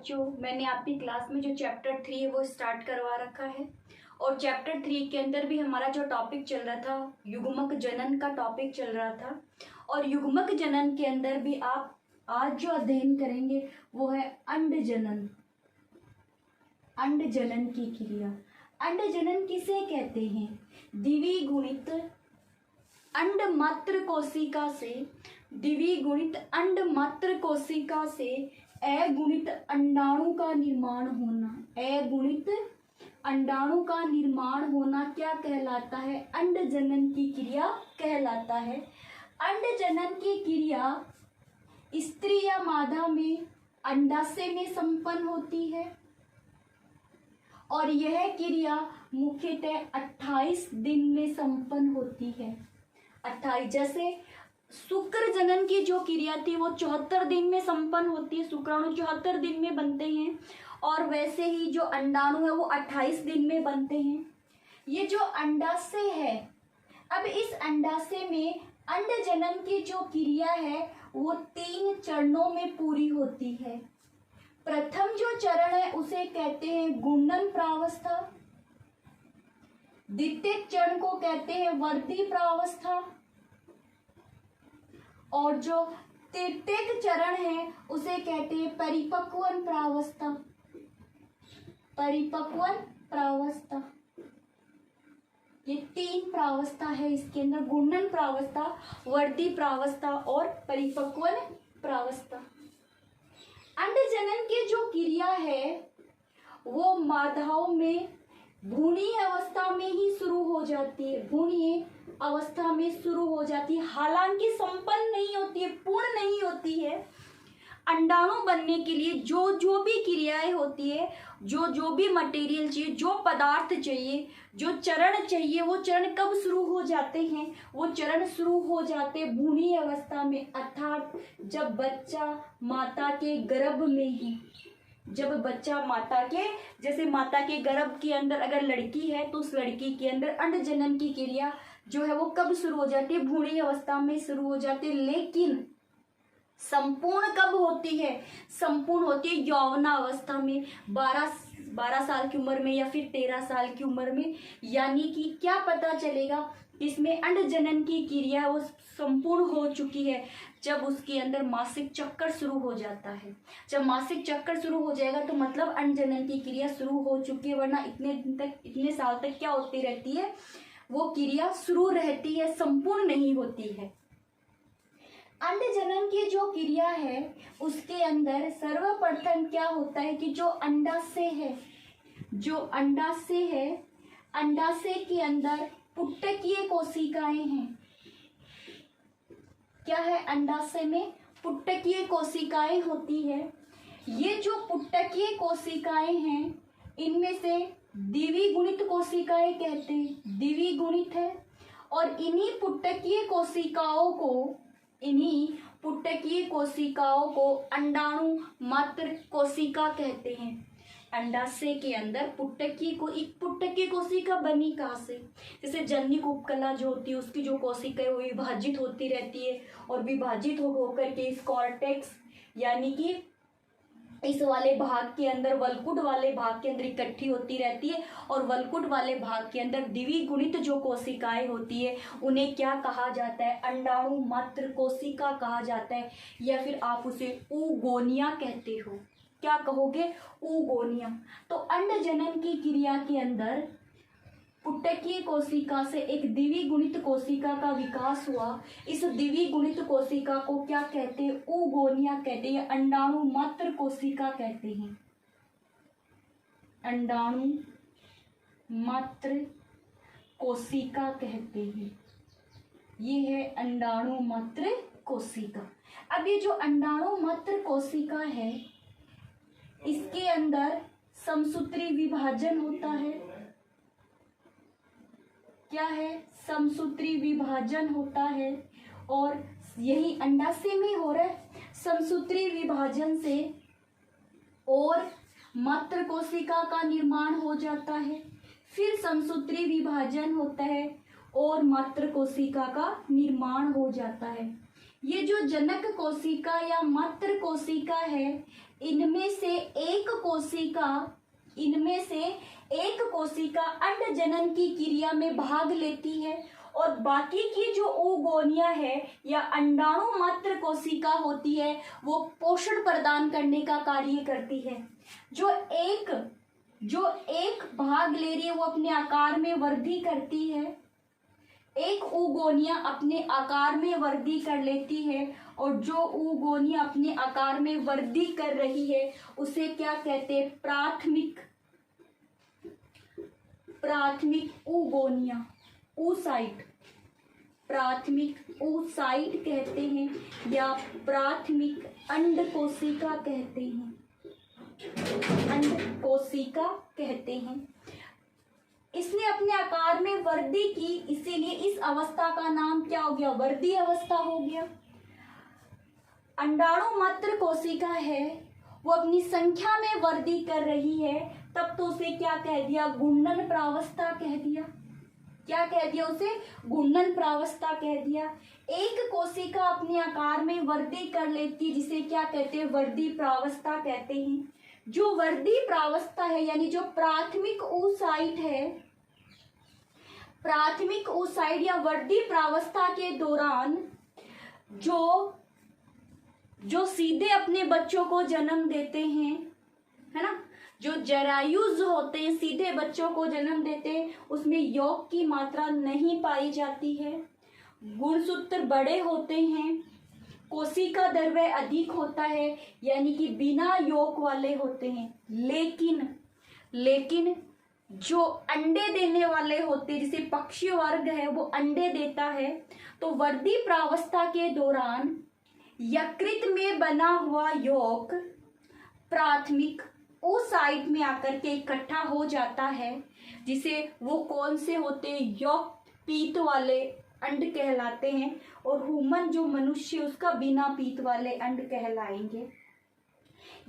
बच्चों, मैंने आपकी क्लास में जो चैप्टर 3 है वो स्टार्ट करवा रखा है और चैप्टर 3 के अंदर भी हमारा जो टॉपिक चल रहा था युग्मक जनन का टॉपिक चल रहा था। और युग्मक जनन के अंदर भी आप आज जो अध्ययन करेंगे वो है अंड जनन। अंड जनन की क्रिया। अंड जनन किसे कहते हैं? द्विगुणित अंड मात्र कोशिका से द्विगुणित अंड मात्र कोशिका से अगुणित अंडाणु का निर्माण होना। अगुणित अंडाणु का निर्माण होना क्या कहलाता है? अंड जनन की क्रिया कहलाता है। अंड जनन की क्रिया स्त्री या मादा में अंडाशय में संपन्न होती है और यह क्रिया मुख्यतः 28 दिन में संपन्न होती है। 28, जैसे शुक्र जनन की जो क्रिया थी वो 74 दिन में संपन्न होती है, शुक्राणु 74 दिन में बनते हैं और वैसे ही जो अंडाणु है वो 28 दिन में बनते हैं। ये जो अंडाशय है, अब इस अंडाशय में अंड जनन की जो क्रिया है वो 3 चरणों में पूरी होती है। प्रथम जो चरण है उसे कहते हैं गुणन प्रावस्था, द्वितीय चरण को कहते हैं वर्धी प्रावस्था और जो तृतीय चरण है उसे कहते हैं परिपक्वन प्रावस्था। परिपक्वन प्रावस्था, ये 3 प्रावस्था है इसके अंदर, गुणन प्रावस्था, वर्धी प्रावस्था और परिपक्वन प्रावस्था। अंड जनन की जो क्रिया है वो मादाओं में भ्रूणीय अवस्था में ही शुरू हो जाती है। भ्रूणीय अवस्था में शुरू हो जाती है, हालांकि संपन्न नहीं होती है, पूर्ण नहीं होती है। अंडाणु बनने के लिए जो जो भी क्रियाएं होती है, जो जो भी मटेरियल चाहिए, जो पदार्थ चाहिए, जो चरण चाहिए, वो चरण कब शुरू हो जाते हैं? वो चरण शुरू हो जाते हैं भ्रूणीय अवस्था में, अर्थात जब बच्चा माता के गर्भ में ही, जब बच्चा माता के, जैसे माता के गर्भ के अंदर अगर लड़की है तो उस लड़की के अंदर अंड जनन की क्रिया जो है वो कब शुरू हो जाती है? भ्रूणीय अवस्था में शुरू हो जाती है। लेकिन संपूर्ण कब होती है? संपूर्ण होती है यौवनावस्था में, 12 साल की उम्र में या फिर 13 साल की उम्र में। यानी कि क्या पता चलेगा इसमें अंड जनन की क्रिया वो संपूर्ण हो चुकी है जब उसके अंदर मासिक चक्कर शुरू हो जाता है। जब मासिक चक्कर शुरू हो जाएगा तो मतलब अंड जनन की क्रिया शुरू हो चुकी है, वरना इतने दिन तक, इतने साल तक क्या होती रहती है? वो क्रिया शुरू रहती है, संपूर्ण नहीं होती है। अंड जनन की जो क्रिया है उसके अंदर सर्वप्रथम क्या होता है कि जो अंडाशय है, जो अंडाशय है, अंडाशय के अंदर पुट्टकीय कोशिकाएं हैं। क्या है? अंडाशय में पुट्टकीय कोशिकाएं होती है। ये जो पुट्टकीय कोशिकाएं हैं इनमें से द्विगुणित कोशिकाएं कहते हैं, द्विगुणित है। और इन्हीं पुट्टकीय कोशिकाओं को अंडाणु मात्र कोशिका कहते हैं। अंडाशय के अंदर पुट्टकीय कोशिका बनी कहाँ से? जैसे जननिक उपकला जो होती है उसकी जो कोशिका है वो विभाजित होती रहती है और विभाजित होकर के इस कॉर्टेक्स यानी कि इस वाले भाग के अंदर, वल्कुट वाले भाग के अंदर इकट्ठी होती रहती है और वल्कुट वाले भाग के अंदर द्विगुणित जो कोशिकाएं होती है उन्हें क्या कहा जाता है? अंडाणु मात्र कोशिका कहा जाता है, या फिर आप उसे ऊगोनिया कहते हो। क्या कहोगे? ऊगोनिया। तो अंड जनन की क्रिया के अंदर पुट्टकीय कोशिका से एक द्विगुणित कोशिका का विकास हुआ। इस द्विगुणित कोशिका को क्या कहते हैं? ऊगोनिया कहते हैं, अंडाणु मात्र कोशिका कहते हैं। अंडाणु मात्र कोशिका कहते हैं। ये है अंडाणु मात्र कोशिका। अब ये जो अंडाणु मात्र कोशिका है इसके अंदर समसूत्री विभाजन होता है। क्या है? समसूत्री विभाजन होता है और यही अंडाशय में हो रहा है। समसूत्री विभाजन से और मात्र कोशिका का निर्माण हो जाता है, फिर समसूत्री विभाजन होता है और मात्र कोशिका का निर्माण हो जाता है। ये जो जनक कोशिका या मातृ कोशिका है, इनमें से एक कोशिका अंड जनन की क्रिया में भाग लेती है और बाकी की जो oogonia है या अंडाणु मात्र कोशिका होती है वो पोषण प्रदान करने का कार्य करती है। जो एक भाग ले रही है वो अपने आकार में वृद्धि करती है, एक oogonia अपने आकार में वृद्धि कर लेती है और जो oogonia अपने आकार में वृद्धि कर रही है उसे क्या कहते हैं? प्राथमिक oogonia, oocyte, प्राथमिक oocyte कहते हैं या प्राथमिक अंड कोशिका कहते हैं, अंड कोशिका कहते हैं। इसने अपने आकार में वृद्धि की, इसीलिए इस अवस्था का नाम क्या हो गया? वृद्धि अवस्था हो गया। अंडाणु मात्र कोशिका है वो अपनी संख्या में वृद्धि कर रही है, तब तो उसे क्या कह दिया? गुणन प्रावस्था कह दिया। क्या कह दिया उसे? गुणन प्रावस्था कह दिया। एक कोशिका अपने आकार में वृद्धि कर लेती है जिसे क्या कहते हैं? वृद्धि प्रावस्था कहते हैं। जो वृद्धि प्रावस्था है यानी जो प्राथमिक oocyte है, प्राथमिक oocyte या वृद्धि प्रावस्था के दौरान जो सीधे अपने बच्चों को जन्म देते हैं, है ना, जो जरायुज होते हैं सीधे बच्चों को जन्म देते हैं, उसमें यौग की मात्रा नहीं पाई जाती है, गुणसूत्र बड़े होते हैं, कोशिका द्रव्य अधिक होता है यानी कि बिना यौग वाले होते हैं। लेकिन जो अंडे देने वाले होते हैं, जैसे पक्षी वर्ग है वो अंडे देता है, तो वृद्धि प्रावस्था के दौरान यकृत में बना हुआ यौग प्राथमिक oocyte में आकर के इकट्ठा हो जाता है, जिसे वो कौन से होते हैं? यौग पीत वाले अंड कहलाते हैं और ह्यूमन जो मनुष्य उसका बिना पीत वाले अंड कहलाएंगे।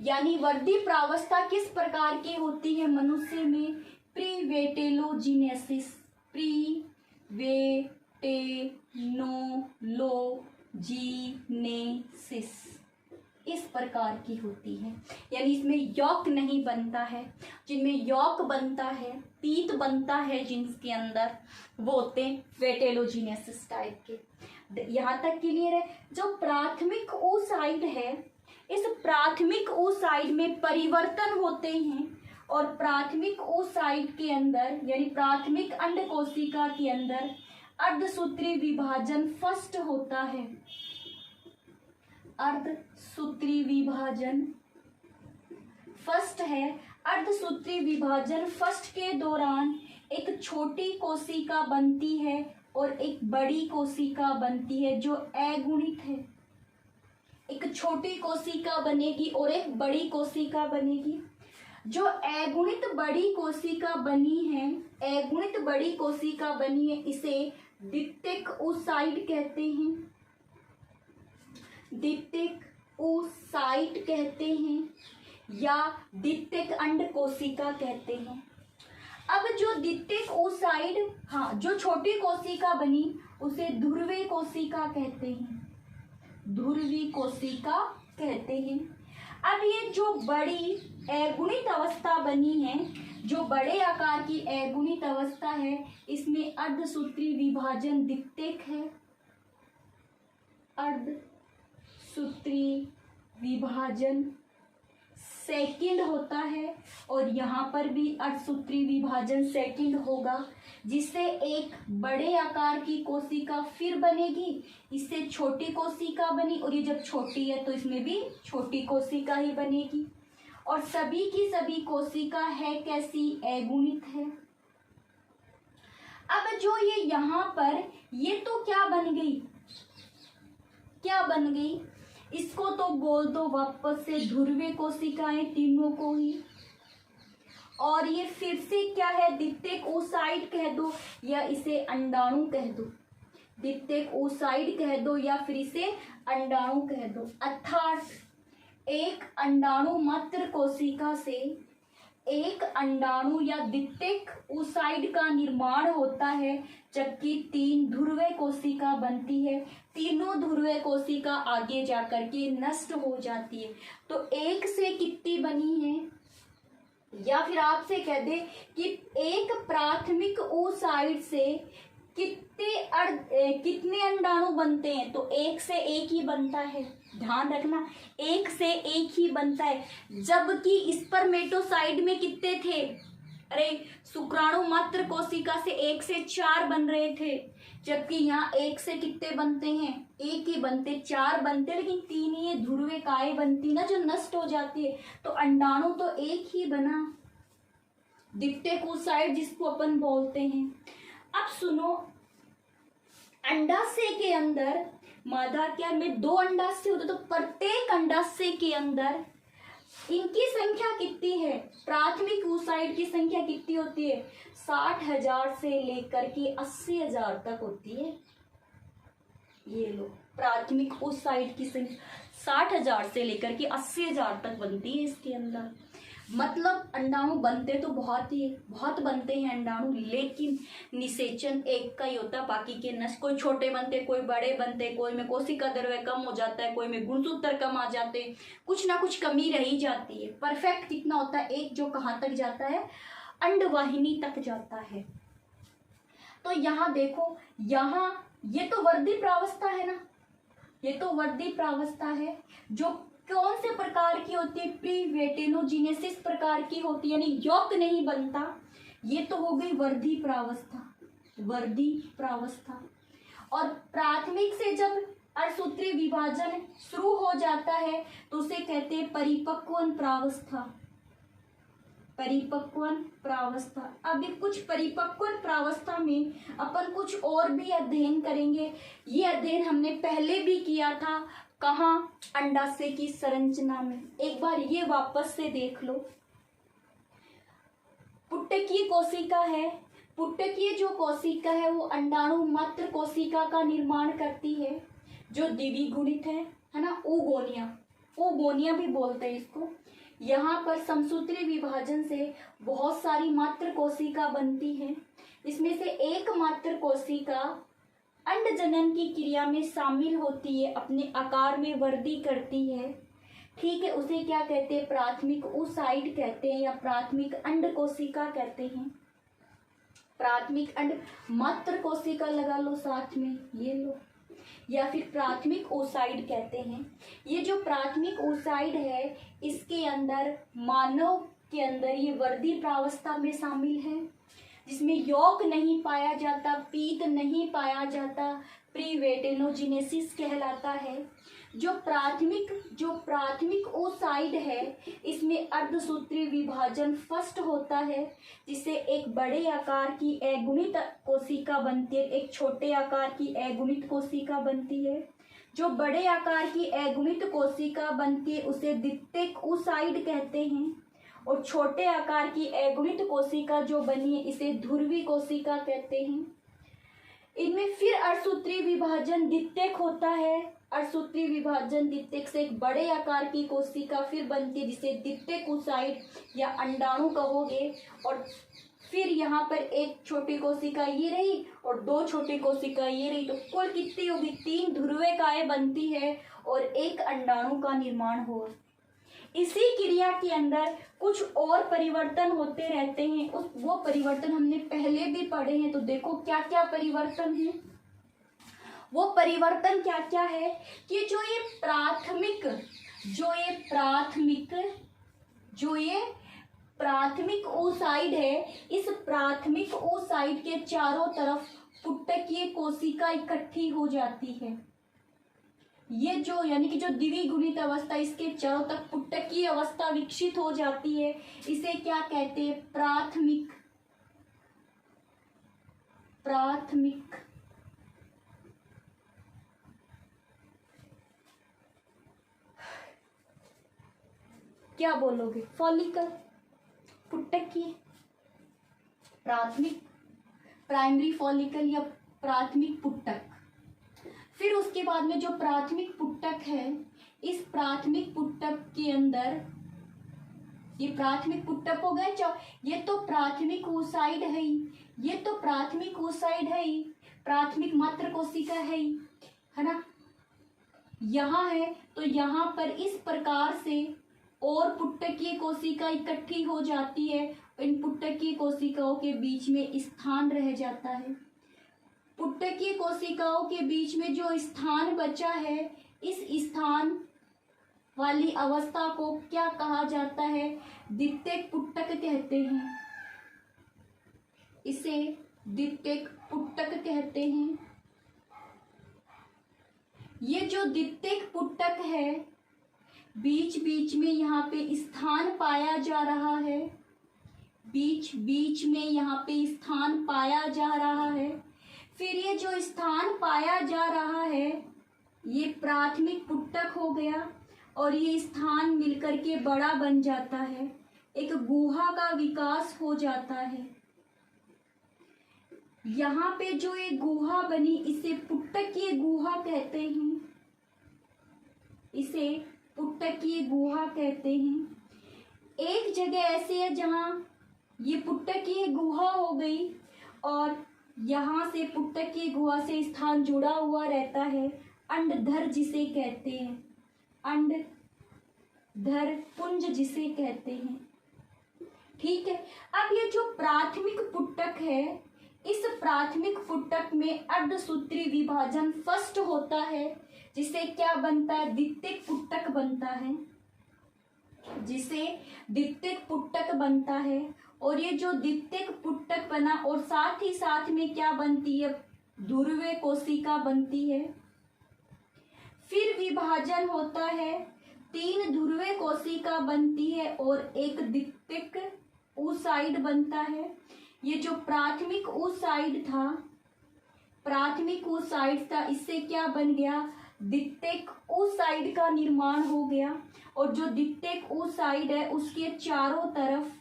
यानी वृद्धि प्रावस्था किस प्रकार की होती है मनुष्य में? प्रीवेटेलोजीनेसिस, प्रीवेटेनोलोजीनेसिस इस प्रकार की होती है। यानी इसमें यौग नहीं बनता है, जिनमें यौग बनता है, पीत बनता है जिनके अंदर, वो होते हैं वेटेलोजीनेसिस टाइप के। यहाँ तक क्लियर है? जो प्राथमिक oocyte है, इस प्राथमिक oocyte में परिवर्तन होते हैं और प्राथमिक oocyte के अंदर यानी प्राथमिक अंड कोशिका के अंदर अर्धसूत्री विभाजन फर्स्ट होता है। अर्धसूत्री विभाजन फर्स्ट है। अर्धसूत्री विभाजन फर्स्ट के दौरान एक छोटी कोशिका बनती है और एक बड़ी कोशिका बनती है जो अगुणित है। एक छोटी कोशिका बनेगी और एक बड़ी कोशिका बनेगी। जो अगुणित बड़ी कोशिका बनी है, अगुणित बड़ी कोशिका बनी है, इसे द्वितीयक oocyte कहते हैं। द्वितीयक oocyte कहते हैं या द्वितीयक अंड कोशिका कहते हैं। अब जो द्वितीयक oocyte, हाँ, जो छोटी कोशिका बनी उसे ध्रुवीय कोशिका कहते हैं। ध्रुवीय कोशिका कहते हैं। अब ये जो बड़ी अगुणित अवस्था बनी है, जो बड़े आकार की अगुणित अवस्था है, इसमें अर्धसूत्री विभाजन द्वितीयक है। अर्धसूत्री विभाजन सेकंड होता है और यहाँ पर भी अर्धसूत्री विभाजन सेकंड होगा, जिससे एक बड़े आकार की कोशिका फिर बनेगी। इससे छोटी कोशिका बनी और ये जब छोटी है तो इसमें भी छोटी कोशिका ही बनेगी। और सभी की सभी कोशिका है कैसी? अगुणित है। अब जो ये यहाँ पर ये तो क्या बन गई? क्या बन गई? इसको तो बोल दो वापस से ध्रुवीय कोशिकाएं तीनों को ही। और ये फिर से क्या है? द्वितीयक oocyte कह दो या इसे अंडाणु कह दो। द्वितीयक oocyte कह दो या फिर इसे अंडाणु कह दो। अर्थात एक अंडाणु मात्र कोशिका से एक अंडाणु या द्वितीयक oocyte का निर्माण होता है, जबकि 3 ध्रुवीय कोशिका बनती है। तीनों ध्रुवीय कोशिका आगे जाकर के नष्ट हो जाती है। तो एक से कितनी बनी है, या फिर आपसे कह दे कि एक प्राथमिक oocyte से कितने अंडाणु बनते हैं, तो एक से एक ही बनता है। ध्यान रखना, एक से एक ही बनता है, जबकि स्पर्मेटोसाइट में कितने थे, अरे शुक्राणु मात्र कोशिका से 1 से 4 बन रहे थे, जबकि यहाँ 1 से कितने बनते हैं, एक ही बनते, 4 बनते, लेकिन 3 ही ध्रुवीय काय बनती ना जो नष्ट हो जाती है। तो अंडाणु तो एक ही बना, द्वितीयक oocyte जिसको अपन बोलते हैं। अब सुनो, अंडाशय के अंदर मादाकार में 2 अंडाशय होते, तो प्रत्येक अंडाशय के अंदर इनकी संख्या कितनी है, प्राथमिक oocyte की संख्या कितनी होती है, 60,000 से लेकर के 80,000 तक होती है। ये लो, प्राथमिक oocyte की संख्या 60,000 से लेकर के 80,000 तक बनती है इसके अंदर। मतलब अंडाणु बनते तो बहुत बनते हैं अंडाणु, लेकिन निषेचन एक का ही होता है, बाकी के नष्ट, कोई छोटे बनते, कोई बड़े बनते, कोई में कोशिका द्रव्य कम हो जाता है, कोई में गुणसूत्र कम आ जाते हैं, कुछ ना कुछ कमी रही जाती है। परफेक्ट कितना होता है, एक जो कहाँ तक जाता है, अंडवाहिनी तक जाता है। तो यहाँ देखो, यहाँ ये तो वर्दी प्रावस्था है ना, ये तो वर्दी प्रावस्था है, जो कौन से प्रकार की होती है, प्रीवेटेनोजेनेसिस प्रकार की होती है, यानी यौक नहीं बनता। ये तो हो गई वर्दी प्रावस्था, वर्दी प्रावस्था। और प्राथमिक से जब अर्धसूत्रीय विभाजन शुरू हो जाता है तो उसे कहते हैं परिपक्वन प्रावस्था, परिपक्वन प्रावस्था। अभी कुछ परिपक्वन प्रावस्था में अपन कुछ और भी अध्ययन करेंगे। ये अध्ययन हमने पहले भी किया था, कहाँ, अंडाशय की संरचना में। एक बार ये वापस से देख लो। पुटकीय कोशिका है, पुटकीय जो कोशिका है वो अंडाणु मात्र कोशिका का निर्माण करती है, जो द्विगुणित है ना, oogonia भी बोलते हैं इसको। यहाँ पर समसूत्री विभाजन से बहुत सारी मात्र कोशिका बनती है। इसमें से एक मात्र कोशिका अंड जनन की क्रिया में शामिल होती है, अपने आकार में वृद्धि करती है, ठीक है। उसे क्या कहते हैं, प्राथमिक oocyte कहते हैं, या प्राथमिक अंड कोशिका कहते हैं। प्राथमिक अंड मात्र कोशिका लगा लो साथ में, ये लो, या फिर प्राथमिक oocyte कहते हैं। ये जो प्राथमिक oocyte है, इसके अंदर मानव के अंदर ये वृद्धि प्रावस्था में शामिल है, जिसमें यौक नहीं पाया जाता, पीत नहीं पाया जाता, प्रीवेटेनोजेनेसिस कहलाता है। जो प्राथमिक oocyte है, इसमें अर्धसूत्री विभाजन फर्स्ट होता है, जिससे एक बड़े आकार की अगुणित कोशिका बनती है, एक छोटे आकार की अगुणित कोशिका बनती है। जो बड़े आकार की अगुणित कोशिका बनती है उसे द्वितीयक oocyte कहते हैं, और छोटे आकार की अगुणित कोशिका जो बनी है इसे ध्रुवीय कोशिका कहते हैं। इनमें फिर अर्धसूत्री विभाजन द्वितीयक होता है। अर्धसूत्री विभाजन द्वितीयक से एक बड़े आकार की कोशिका फिर बनती है, जिसे द्वितीयक oocyte या अंडाणु कहोगे। और फिर यहाँ पर एक छोटी कोशिका ये रही और 2 छोटी कोशिका ये रही, तो कुल कितनी होगी, 3 ध्रुवीयकाएं बनती है और एक अंडाणु का निर्माण हो। इसी क्रिया के अंदर कुछ और परिवर्तन होते रहते हैं, वो परिवर्तन हमने पहले भी पढ़े हैं। तो देखो क्या क्या परिवर्तन है, वो परिवर्तन क्या क्या है कि जो ये प्राथमिक oocyte है, इस प्राथमिक oocyte के चारों तरफ पुटकीय कोशिका इकट्ठी हो जाती है। ये जो यानी कि जो द्विगुणित अवस्था, इसके चारों तक पुटकीय अवस्था विकसित हो जाती है, इसे क्या कहते हैं, प्राथमिक क्या बोलोगे, फॉलिकल, पुटकीय, प्राथमिक, प्राइमरी फॉलिकल या प्राथमिक पुटक। फिर उसके बाद में जो प्राथमिक पुटक है, इस प्राथमिक पुटक के अंदर ये प्राथमिक पुट्टक हो गए। ये तो प्राथमिक oocyte है ही, ये तो प्राथमिक oocyte है ही, प्राथमिक मात्र कोशिका है ना। यहाँ है तो यहाँ पर इस प्रकार से और पुट्टकीय कोशिका इकट्ठी हो जाती है। इन पुट्टकीय कोशिकाओं के बीच में स्थान रह जाता है। पुट्टकीय कोशिकाओं के बीच में जो स्थान बचा है, इस स्थान वाली अवस्था को क्या कहा जाता है? द्वितीयक पुट्टक कहते हैं। इसे द्वितीयक पुट्टक कहते हैं। ये जो द्वितीयक पुट्टक है, बीच बीच में यहाँ पे स्थान पाया जा रहा है, बीच बीच में यहाँ पे स्थान पाया जा रहा है। फिर ये जो स्थान पाया जा रहा है, ये प्राथमिक पुट्टक हो गया और ये स्थान मिलकर के बड़ा बन जाता है, एक गुहा का विकास हो जाता है। यहाँ पे जो ये गुहा बनी, इसे पुट्टकीय गुहा कहते हैं। इसे पुट्टकीय गुहा कहते हैं। एक जगह ऐसी है जहाँ ये पुट्टकीय गुहा हो गई और यहाँ से पुट्टकीय गुहा से स्थान जुड़ा हुआ रहता है। अंडधर जिसे कहते हैं, अंडधर पुंज जिसे कहते हैं। ठीक है। अब ये जो प्राथमिक पुट्टक है, इस प्राथमिक पुट्टक में अर्धसूत्री विभाजन फर्स्ट होता है, जिसे क्या बनता है? द्वितीयक पुट्टक बनता है, जिसे द्वितीयक पुट्टक बनता है। और ये जो द्वितीयक पुट्टक बना और साथ ही साथ में क्या बनती है? ध्रुवीय कोशिका बनती है। फिर विभाजन होता है, 3 ध्रुवीय कोशिका बनती है और एक द्वितीयक oocyte बनता है। ये जो प्राथमिक oocyte था, प्राथमिक oocyte था, इससे क्या बन गया? द्वितीयक oocyte का निर्माण हो गया। और जो द्वितीयक oocyte है, उसके चारों तरफ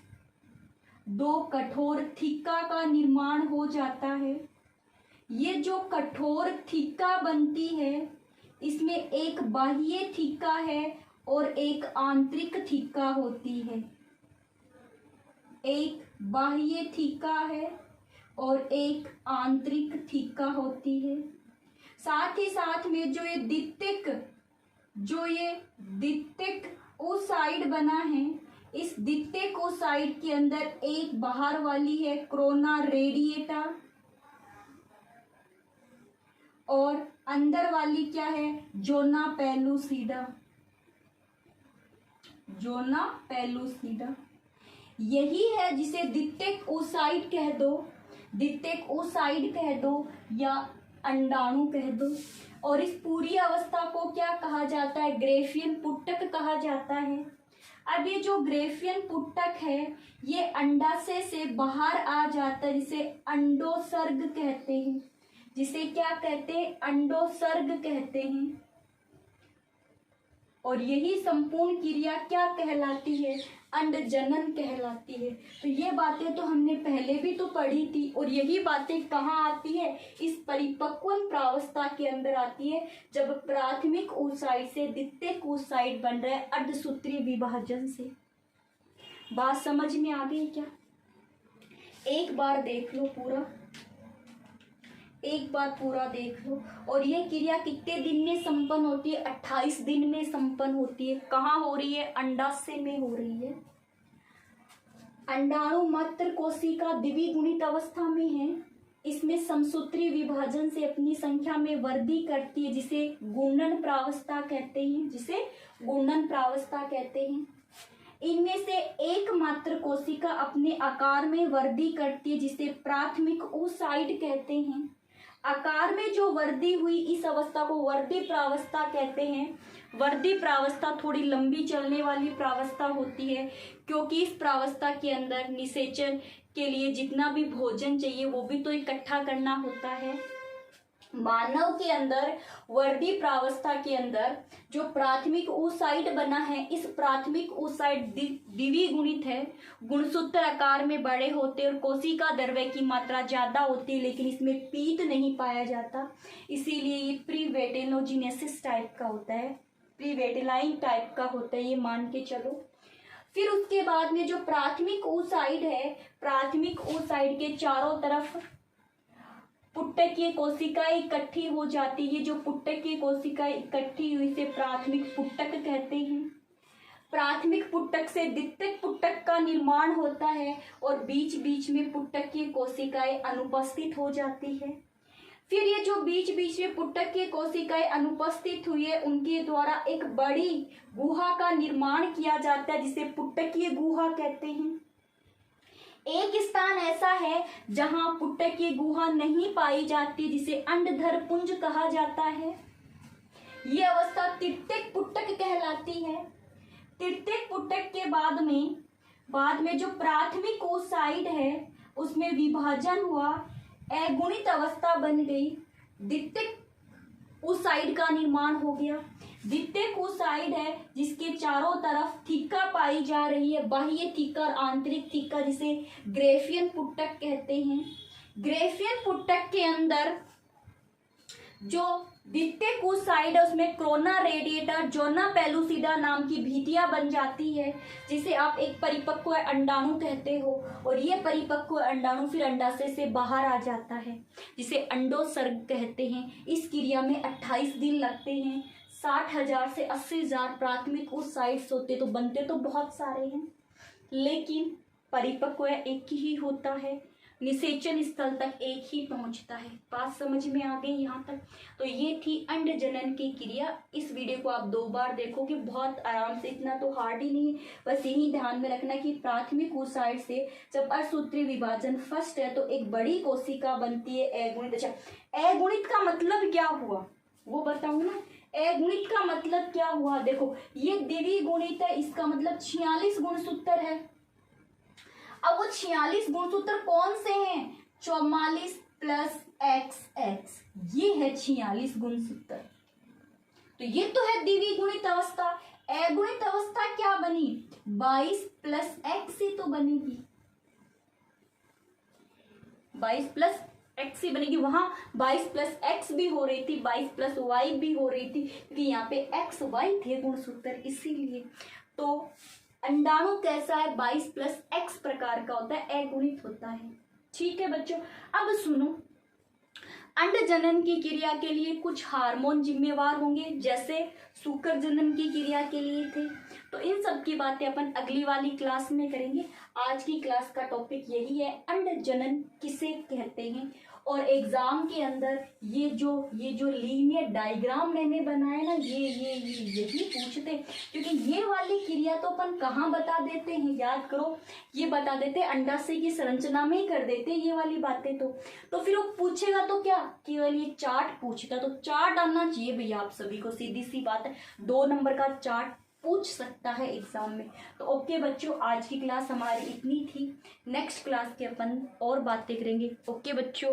2 कठोर थीका का निर्माण हो जाता है। ये जो कठोर थीका बनती है, इसमें एक बाह्य थीका है और एक आंतरिक थीका होती है। एक बाह्य थीका है और एक आंतरिक थीका होती है। साथ ही साथ में जो ये द्वितीयक oocyte बना है, इस द्वितीयक oocyte के अंदर एक बाहर वाली है कोरोना रेडिएटा और अंदर वाली क्या है? Zona pellucida. जोना पेलुसिडा यही है जिसे द्वितीयक oocyte कह दो, द्वितीयक oocyte कह दो या अंडाणु कह दो। और इस पूरी अवस्था को क्या कहा जाता है? ग्रेफियन पुट्टक कहा जाता है। अब ये जो ग्रेफियन पुट्टक है, ये अंडाशय से बाहर आ जाता है, जिसे अंडोसर्ग कहते हैं। जिसे क्या कहते हैं? अंडोसर्ग कहते हैं। और यही संपूर्ण क्रिया क्या कहलाती है? अंडजनन कहलाती है। तो ये बातें तो हमने पहले भी तो पढ़ी थी। और यही बातें कहाँ आती है? इस परिपक्वन प्रावस्था के अंदर आती है, जब प्राथमिक oocyte से द्वितीयक oocyte बन रहा है अर्धसूत्रीय विभाजन से। बात समझ में आ गई क्या? एक बार देख लो पूरा, एक बार पूरा देख लो। और ये क्रिया कितने दिन में संपन्न होती है? 28 दिन में संपन्न होती है। कहाँ हो रही है? अंडाशय में हो रही है। अंडाणु मात्र कोशिका द्विगुणित अवस्था में है। इसमें समसूत्री विभाजन से अपनी संख्या में वृद्धि करती है, जिसे गुणन प्रावस्था कहते हैं, जिसे गुणन प्रावस्था कहते हैं। इनमें से एकमात्र कोशिका अपने आकार में वृद्धि करती है, जिसे प्राथमिक oocyte कहते हैं। आकार में जो वृद्धि हुई, इस अवस्था को वर्धी प्रावस्था कहते हैं। वर्धी प्रावस्था थोड़ी लंबी चलने वाली प्रावस्था होती है, क्योंकि इस प्रावस्था के अंदर निषेचन के लिए जितना भी भोजन चाहिए वो भी तो इकट्ठा करना होता है। मानव के अंदर वर्धी प्रावस्था के अंदर जो प्राथमिक oocyte बना है, इस प्राथमिक oocyte द्विगुणित है, गुणसूत्र आकार में बड़े होते और कोशिका द्रव्य की मात्रा ज्यादा होती है, लेकिन इसमें पीत नहीं पाया जाता। इसीलिए ये प्रीवेटेलोजिनेसिस टाइप का होता है, प्रीवेटेलाइन टाइप का होता है, ये मान के चलो। फिर उसके बाद में जो प्राथमिक oocyte है, प्राथमिक oocyte के चारों तरफ पुट्टकीय कोशिकाएं इकट्ठी हो जाती है। जो पुट्टकीय कोशिकाएं इकट्ठी हुई से प्राथमिक पुट्टक कहते हैं। प्राथमिक पुट्टक से द्वितीयक पुट्टक का निर्माण होता है और बीच बीच में पुट्टकीय कोशिकाएं अनुपस्थित हो जाती है। फिर ये जो बीच बीच में पुट्टकीय कोशिकाएं अनुपस्थित हुई है, उनके द्वारा एक बड़ी गुहा का निर्माण किया जाता है जिसे पुट्टकीय गुहा कहते हैं। एक स्थान ऐसा है जहां पुट्टकीय गुहा नहीं पाई जाती, जिसे अंडधर पुंज कहा जाता है। ये अवस्था तृतीयक पुट्टक कहलाती है। तृतीयक पुट्टक के बाद में जो प्राथमिक oocyte है उसमें विभाजन हुआ, अगुणित अवस्था बन गई, द्वितीयक oocyte का निर्माण हो गया। द्वितीयक oocyte है जिसके चारों तरफ थीका पाई जा रही है, बाह्य थीका और आंतरिक थीका, जिसे ग्रेफियन पुट्टक कहते हैं। ग्रेफियन पुट्टक के अंदर जो द्वितीयक oocyte है उसमें क्रोना रेडिएटर, जोना पेलुसिडा नाम की भितियां बन जाती है, जिसे आप एक परिपक्व अंडाणु कहते हो। और ये परिपक्व अंडाणु फिर अंडाशय से बाहर आ जाता है, जिसे अंडोत्सर्ग कहते हैं। इस क्रिया में 28 दिन लगते हैं। 60,000 से 80,000 प्राथमिक oocytes होते तो बनते तो बहुत सारे हैं, लेकिन परिपक्व एक ही होता है, निषेचन स्थल तक एक ही पहुंचता है। बात समझ में आ गई यहाँ तक? तो ये थी अंड जनन की क्रिया। इस वीडियो को आप 2 बार देखोगे, बहुत आराम से, इतना तो हार्ड ही नहीं है। बस यही ध्यान में रखना कि प्राथमिक oocyte से जब असूत्रीय विभाजन फर्स्ट है तो एक बड़ी कोशिका बनती है अगुणित। अच्छा, अगुणित का मतलब क्या हुआ वो बताऊं ना। अगुणित का मतलब क्या हुआ, देखो ये द्विगुणित है, इसका मतलब 46 गुणसूत्र है। अब वो 46 गुणसूत्र कौन से हैं? 44 प्लस XX, ये है 46 गुणसूत्र। तो ये तो है द्विगुणित अवस्था। अगुणित अवस्था क्या बनी? 22 प्लस X ही तो बनेगी, 22 प्लस X ही बनेगी। वहां 22 प्लस X भी हो रही थी, 22 प्लस Y भी हो रही थी, क्योंकि यहाँ पे XY थे गुणसूत्र, इसीलिए। तो अंडाणु कैसा है? 22 प्लस X प्रकार का होता है, अगुणित होता है। ठीक है बच्चों, अब सुनो, अंड जनन की क्रिया के लिए कुछ हार्मोन जिम्मेवार होंगे, जैसे शुक्र जनन की क्रिया के लिए थे। तो इन सब की बातें अपन अगली वाली क्लास में करेंगे। आज की क्लास का टॉपिक यही है, अंड जनन किसे कहते हैं। और एग्जाम के अंदर ये जो लीनियर डायग्राम मैंने बनाया ना, ये यही पूछते, क्योंकि ये वाली क्रिया तो अपन कहाँ बता देते हैं, याद करो, ये बता देते अंडाशय की संरचना में ही कर देते ये वाली बातें। तो फिर वो पूछेगा तो क्या, केवल ये चार्ट पूछेगा, तो चार्ट आना चाहिए भैया आप सभी को, सीधी सी बात है। 2 नंबर का चार्ट पूछ सकता है एग्जाम में। तो ओके बच्चों, आज की क्लास हमारी इतनी थी। नेक्स्ट क्लास के अपन और बातें करेंगे। ओके बच्चों।